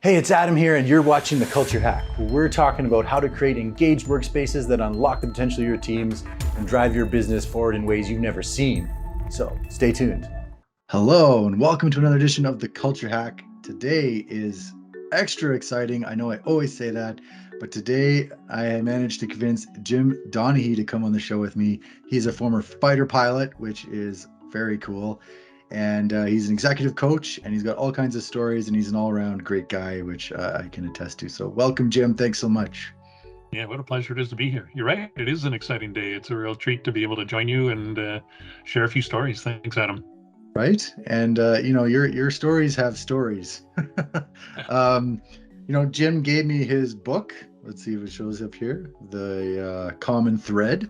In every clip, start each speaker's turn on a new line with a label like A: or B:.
A: Hey, it's Adam here, and you're watching The Culture Hack, where we're talking about how to create engaged workspaces that unlock the potential of your teams and drive your business forward in ways you've never seen. So stay tuned. Hello, and welcome to another edition of The Culture Hack. Today is extra exciting. I know I always say that, but today I managed to convince Jim Donihee to come on the show with me. He's a former fighter pilot, which is very cool. And he's an executive coach, and he's got all kinds of stories, and he's an all-around great guy, which I can attest to. So welcome, Jim. Thanks so much.
B: Yeah, what a pleasure it is to be here. You're right. It is an exciting day. It's a real treat to be able to join you and share a few stories. Thanks, Adam.
A: Right? And your stories have stories. Jim gave me his book. Let's see if it shows up here. The Common Thread.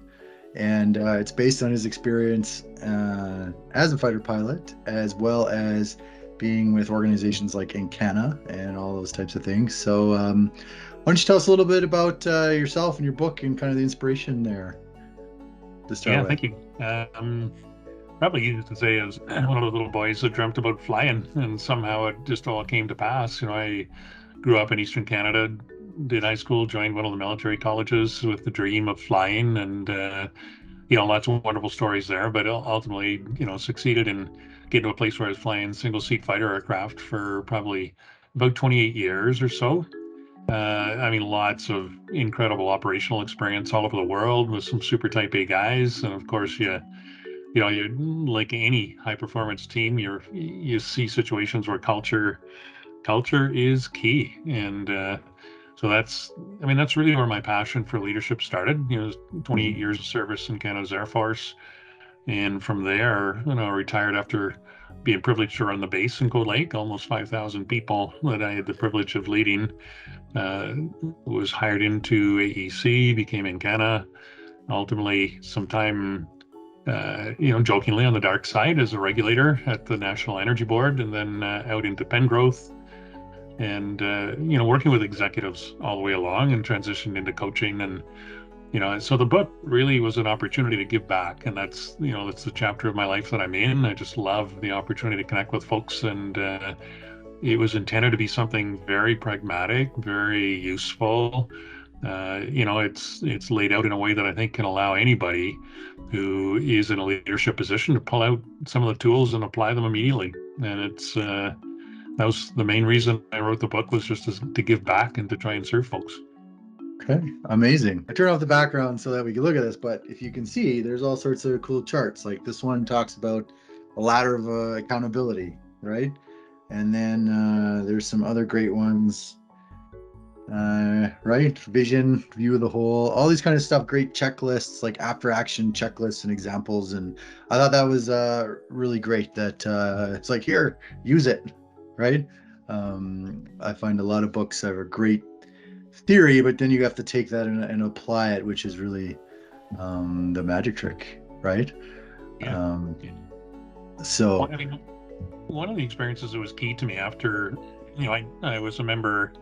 A: And it's based on his experience as a fighter pilot, as well as being with organizations like Encana and all those types of things. So why don't you tell us a little bit about yourself and your book and kind of the inspiration there to start with?
B: Thank you. Probably easy to say as one of those little boys who dreamt about flying, and somehow it just all came to pass. I grew up in Eastern Canada, did high school, joined one of the military colleges with the dream of flying, and lots of wonderful stories there. But ultimately, succeeded in getting to a place where I was flying single-seat fighter aircraft for probably about 28 years or so. Lots of incredible operational experience all over the world with some super type A guys, and of course, you're like any high performance team. You see situations where culture is key, and so that's really where my passion for leadership started. 28 years of service in Canada's Air Force, and from there, retired after being privileged to run the base in Cold Lake, almost 5,000 people that I had the privilege of leading. Was hired into AEC, became Encana, ultimately sometime jokingly on the dark side as a regulator at the National Energy Board, and then out into pen growth, and working with executives all the way along, and transitioned into coaching. And so the book really was an opportunity to give back, and that's the chapter of my life that I'm in. I just love the opportunity to connect with folks, and it was intended to be something very pragmatic, very useful. It's laid out in a way that I think can allow anybody who is in a leadership position to pull out some of the tools and apply them immediately. And that was the main reason I wrote the book, was just to give back and to try and serve folks.
A: Okay, amazing. I turned off the background so that we can look at this, but if you can see, there's all sorts of cool charts. Like this one talks about a ladder of accountability, right? And then there's some other great ones, right? Vision, view of the whole, all these kind of stuff, great checklists, like after action checklists and examples. And I thought that was really great that it's like, here, use it, right? I find a lot of books have a great theory, but then you have to take that and apply it, which is really the magic trick, right?
B: Yeah.
A: So
B: one of the experiences that was key to me after, I was a member,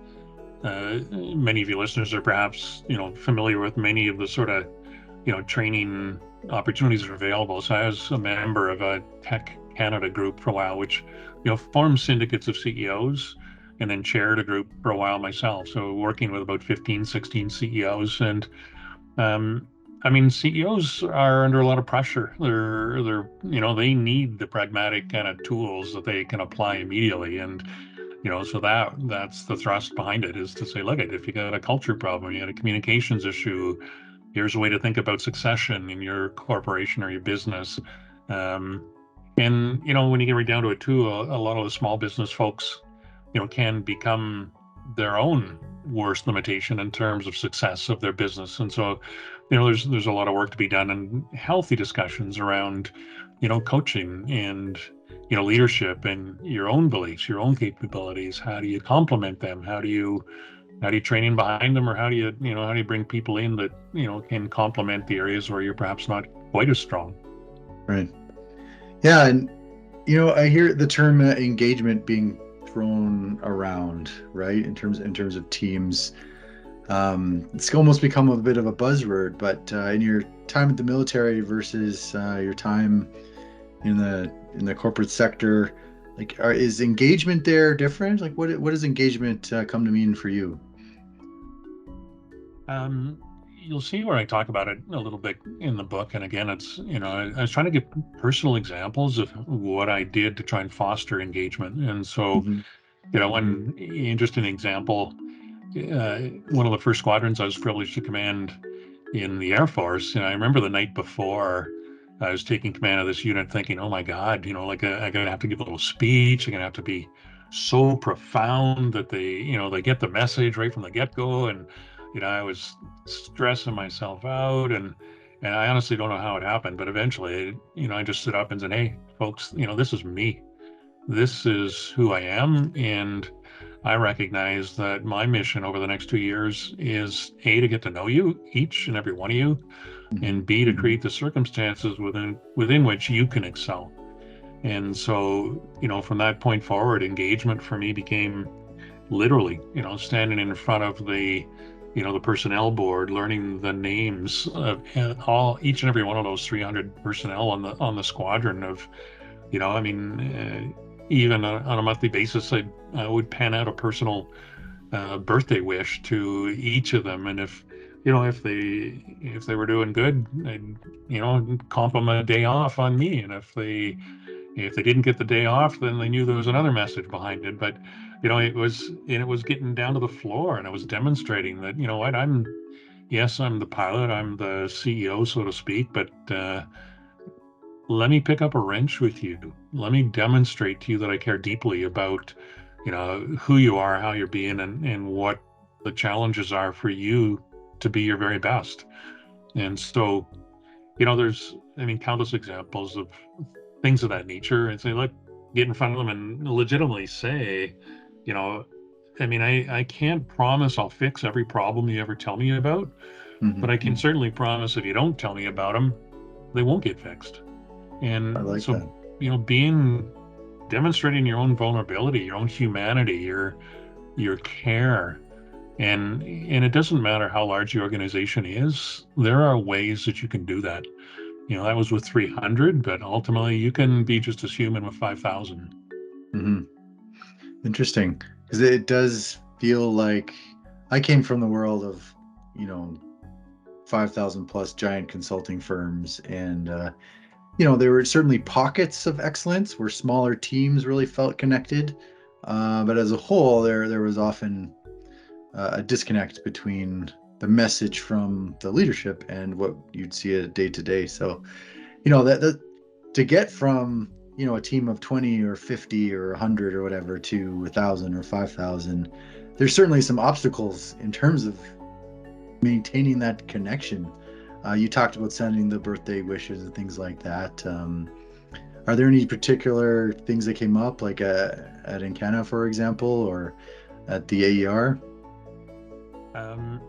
B: many of your listeners are perhaps, familiar with many of the sort of, training opportunities that are available. So I was a member of a Tech Canada group for a while, which, formed syndicates of CEOs, and then chaired a group for a while myself. So working with about 15, 16 CEOs. And CEOs are under a lot of pressure. They need the pragmatic kind of tools that they can apply immediately. And, so that's the thrust behind it, is to say, look, if you got a culture problem, you got a communications issue, here's a way to think about succession in your corporation or your business. And, when you get right down to it too, a lot of the small business folks, can become their own worst limitation in terms of success of their business. And so, there's a lot of work to be done, and healthy discussions around, coaching and, leadership and your own beliefs, your own capabilities. How do you complement them? How do you train in behind them, or how do you bring people in that, can complement the areas where you're perhaps not quite as strong?
A: Right. Yeah. And, I hear the term engagement being thrown around, right? In terms of teams. It's almost become a bit of a buzzword, but in your time at the military versus your time in the corporate sector, Like, is engagement there different? Like, what does engagement come to mean for you?
B: Um, you'll see where I talk about it a little bit in the book. And again, it's, I was trying to give personal examples of what I did to try and foster engagement. And so,
A: Hmm.
B: one interesting example, one of the first squadrons I was privileged to command in the Air Force. And I remember the night before I was taking command of this unit thinking, oh my God, like I'm going to have to give a little speech. I'm going to have to be so profound that they get the message right from the get-go. And, I was stressing myself out, and I honestly don't know how it happened, but eventually, I just stood up and said, hey, folks, this is me. This is who I am. And I recognize that my mission over the next 2 years is A, to get to know you, each and every one of you,
A: Hmm.
B: and B, to create the circumstances within which you can excel. And so, from that point forward, engagement for me became literally, standing in front of the personnel board, learning the names of each and every one of those 300 personnel on the squadron of, I mean, even on a monthly basis, I would pen out a personal birthday wish to each of them, and if they were doing good, I'd comp them a day off on me, and if they didn't get the day off, then they knew there was another message behind it. But it was getting down to the floor, and I was demonstrating that what I'm the pilot, I'm the CEO, so to speak, but let me pick up a wrench with you. Let me demonstrate to you that I care deeply about, who you are, how you're being, and what the challenges are for you to be your very best. And so, there's, countless examples of things of that nature. And say, look, get in front of them and legitimately say, you know, I can't promise I'll fix every problem you ever tell me about, but I can
A: Hmm.
B: certainly promise if you don't tell me about them, they won't get fixed.
A: I
B: And
A: like
B: so,
A: that.
B: being demonstrating your own vulnerability, your own humanity, your care, and it doesn't matter how large the organization is, there are ways that you can do that. That was with 300, but ultimately you can be just as human with 5,000.
A: Hmm. Interesting, because it does feel like I came from the world of, you know, 5,000 plus giant consulting firms, and there were certainly pockets of excellence where smaller teams really felt connected, but as a whole, there was often a disconnect between the message from the leadership and what you'd see a day to day. So, that to get from a team of 20 or 50 or 100 or whatever to 1,000 or 5,000, there's certainly some obstacles in terms of maintaining that connection. You talked about sending the birthday wishes and things like that. Are there any particular things that came up, like at Encana, for example, or at the AER
B: Um,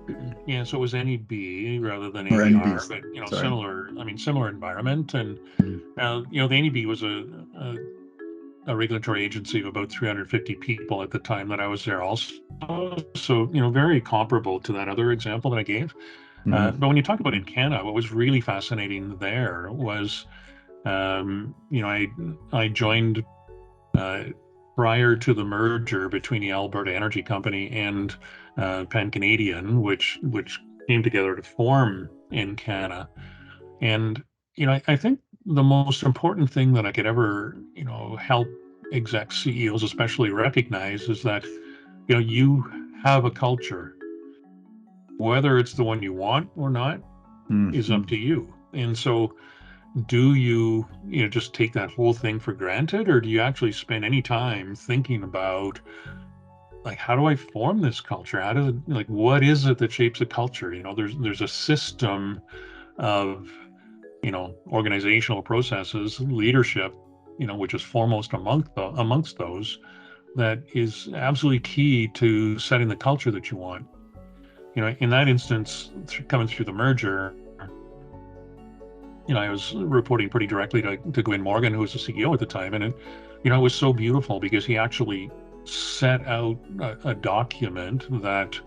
B: yeah, so it was NEB rather than
A: or
B: AER,
A: NEBs?
B: but
A: Sorry.
B: similar environment. And the NEB was a regulatory agency of about 350 people at the time that I was there also. So, very comparable to that other example that I gave.
A: Mm-hmm.
B: But when you talk about Encana, what was really fascinating there was, I joined uh, prior to the merger between the Alberta Energy Company and Pan Canadian, which came together to form Encana. And I think the most important thing that I could ever help exec CEOs especially recognize is that you have a culture. Whether it's the one you want or not is
A: Mm-hmm.
B: up to you. And so, do you just take that whole thing for granted, or do you actually spend any time thinking about, like, how do I form this culture? How does it, like, what is it that shapes a culture? There's a system of organizational processes, leadership, which is foremost amongst those, that is absolutely key to setting the culture that you want. In that instance, coming through the merger, I was reporting pretty directly to Gwen Morgan, who was the CEO at the time, and it was so beautiful because he actually set out a document that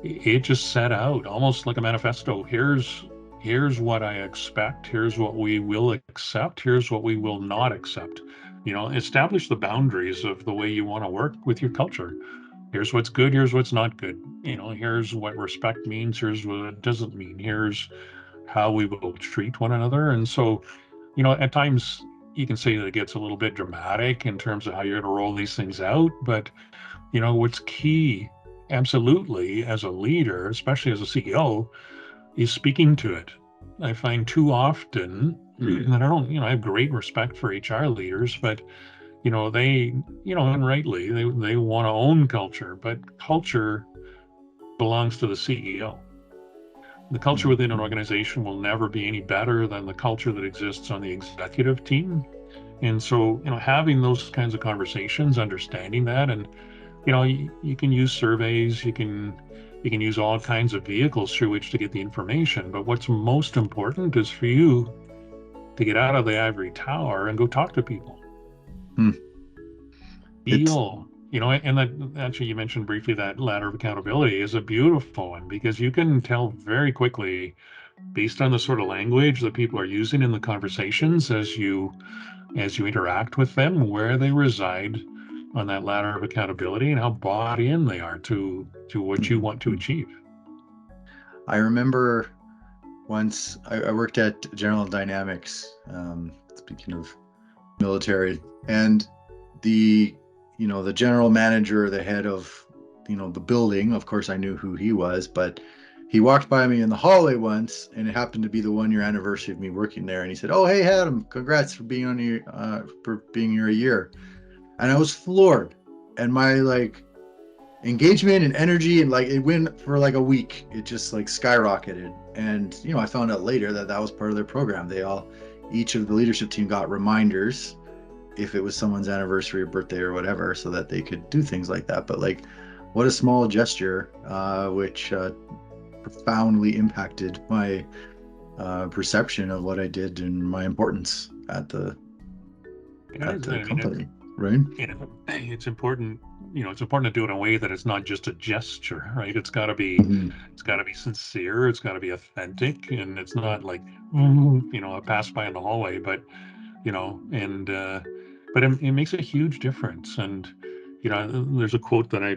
B: it just set out almost like a manifesto. Here's what I expect. Here's what we will accept. Here's what we will not accept. establish the boundaries of the way you want to work with your culture. Here's what's good, here's what's not good. Here's what respect means, here's what it doesn't mean, here's how we will treat one another. And so, at times you can say that it gets a little bit dramatic in terms of how you're going to roll these things out. But, what's key, absolutely, as a leader, especially as a CEO, is speaking to it. I find too often, and I have great respect for HR leaders, but they, and rightly, they want to own culture, but culture belongs to the CEO. The culture within an organization will never be any better than the culture that exists on the executive team. And so, having those kinds of conversations, understanding that, and you can use surveys, you can use all kinds of vehicles through which to get the information. But what's most important is for you to get out of the ivory tower and go talk to people. Feel, and that actually you mentioned briefly that ladder of accountability is a beautiful one, because you can tell very quickly based on the sort of language that people are using in the conversations as you interact with them, where they reside on that ladder of accountability and how bought in they are to what you want to achieve.
A: I remember once I worked at General Dynamics, speaking of military, and the the general manager, the head of the building, of course I knew who he was, but he walked by me in the hallway once, and it happened to be the 1 year anniversary of me working there, and he said, "Oh, hey Adam, congrats for being on your for being here a year." And I was floored, and my engagement and energy, and it went for like a week. It just skyrocketed. And I found out later that that was part of their program. Each of the leadership team got reminders if it was someone's anniversary or birthday or whatever, so that they could do things like that. But what a small gesture, which profoundly impacted my perception of what I did and my importance at the company. Right?
B: It's important. It's important to do it in a way that it's not just a gesture, right? It's got to be, it's got to be sincere. It's got to be authentic, and it's not like, a pass by in the hallway, but but it makes a huge difference. And there's a quote that I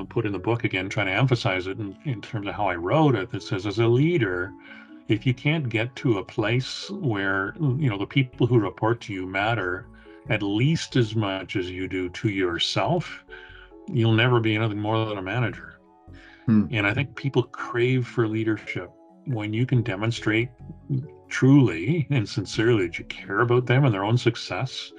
B: put in the book, again trying to emphasize it in terms of how I wrote it, that says, as a leader, if you can't get to a place where the people who report to you matter at least as much as you do to yourself, you'll never be anything more than a manager. And I think people crave for leadership when you can demonstrate truly and sincerely that you care about them and their own success.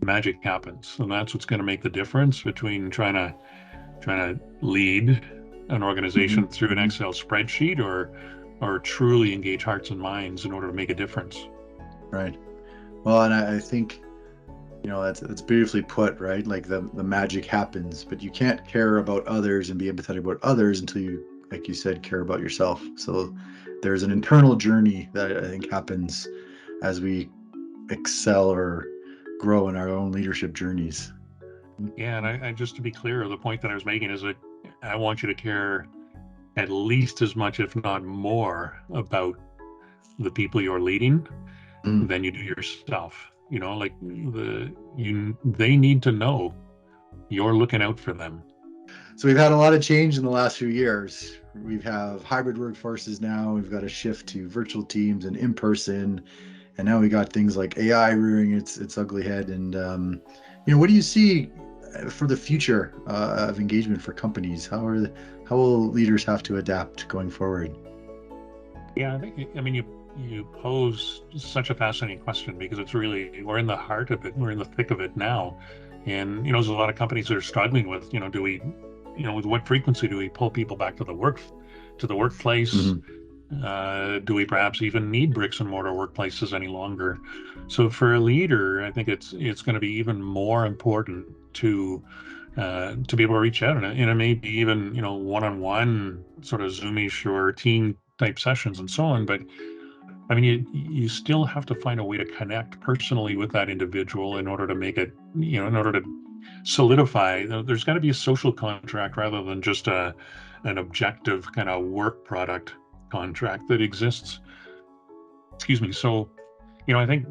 B: Magic happens, and that's what's going to make the difference between trying to lead an organization through an Excel spreadsheet or truly engage hearts and minds in order to make a difference.
A: Right. Well, and I think that's beautifully put, right? The magic happens, but you can't care about others and be empathetic about others until you, like you said, care about yourself. So there's an internal journey that I think happens as we excel or grow in our own leadership journeys.
B: Yeah, and I just to be clear, the point that I was making is that I want you to care at least as much, if not more, about the people you're leading than you do yourself. They need to know you're looking out for them.
A: So we've had a lot of change in the last few years. We have hybrid workforces now. We've got a shift to virtual teams and in person, and now we got things like AI rearing its ugly head. And what do you see for the future of engagement for companies? How will leaders have to adapt going forward?
B: Yeah, I mean, you pose such a fascinating question, because it's really, we're in the heart of it. We're in the thick of it now. And, there's a lot of companies that are struggling with, do we, with what frequency do we pull people back to the workplace? Do we perhaps even need bricks and mortar workplaces any longer? So for a leader, I think it's going to be even more important to be able to reach out, and it may be even one-on-one sort of Zoomish or team type sessions and so on. But I mean, you still have to find a way to connect personally with that individual in order to make it, in order to solidify. There's got to be a social contract rather than just an objective kind of work product contract that exists. Excuse me. So, I think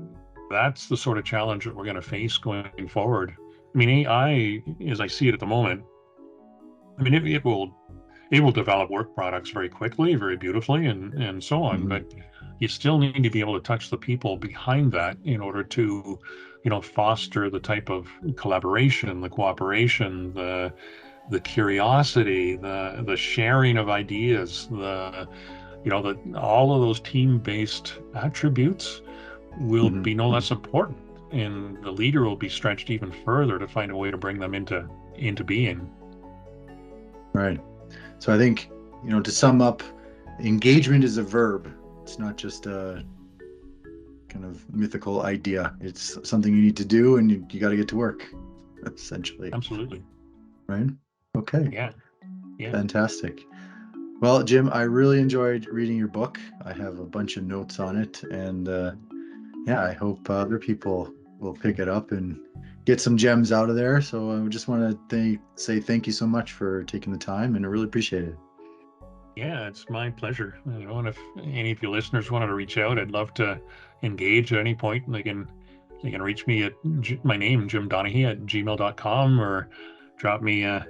B: that's the sort of challenge that we're going to face going forward. I mean, AI, as I see it at the moment, I mean, it will develop work products very quickly, very beautifully, and so on.
A: Mhm.
B: But you still need to be able to touch the people behind that in order to, foster the type of collaboration, the cooperation, the curiosity, the sharing of ideas, all of those team-based attributes will
A: Mhm.
B: be no less important, and the leader will be stretched even further to find a way to bring them into being.
A: Right. So I think, to sum up, engagement is a verb. It's not just a kind of mythical idea. It's something you need to do, and you got to get to work, essentially.
B: Absolutely.
A: Right? Okay.
B: Yeah. Yeah.
A: Fantastic. Well, Jim, I really enjoyed reading your book. I have a bunch of notes on it, and yeah, I hope other people will pick it up and get some gems out of there. So I just want to say thank you so much for taking the time, and I really appreciate it.
B: Yeah, it's my pleasure. And if any of your listeners wanted to reach out, I'd love to engage at any point. They can reach me at my name, Jim Donihee at gmail.com, or drop me a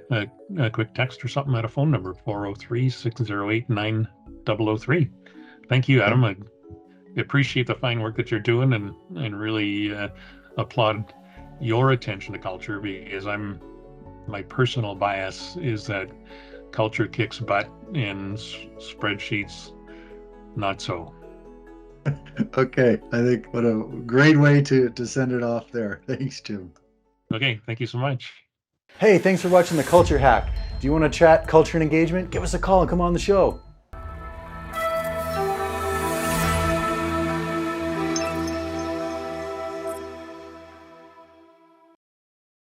B: quick text or something at a phone number, 403-608-9003. Thank you,
A: Okay.
B: Adam. I appreciate the fine work that you're doing, and really applaud your attention to culture, because my personal bias is that culture kicks butt and spreadsheets not so.
A: Okay. I think what a great way to send it off there. Thanks, Jim.
B: Okay, thank you so much.
A: Hey, thanks for watching The Culture Hack. Do you want to chat culture and engagement? Give us a call and come on the show.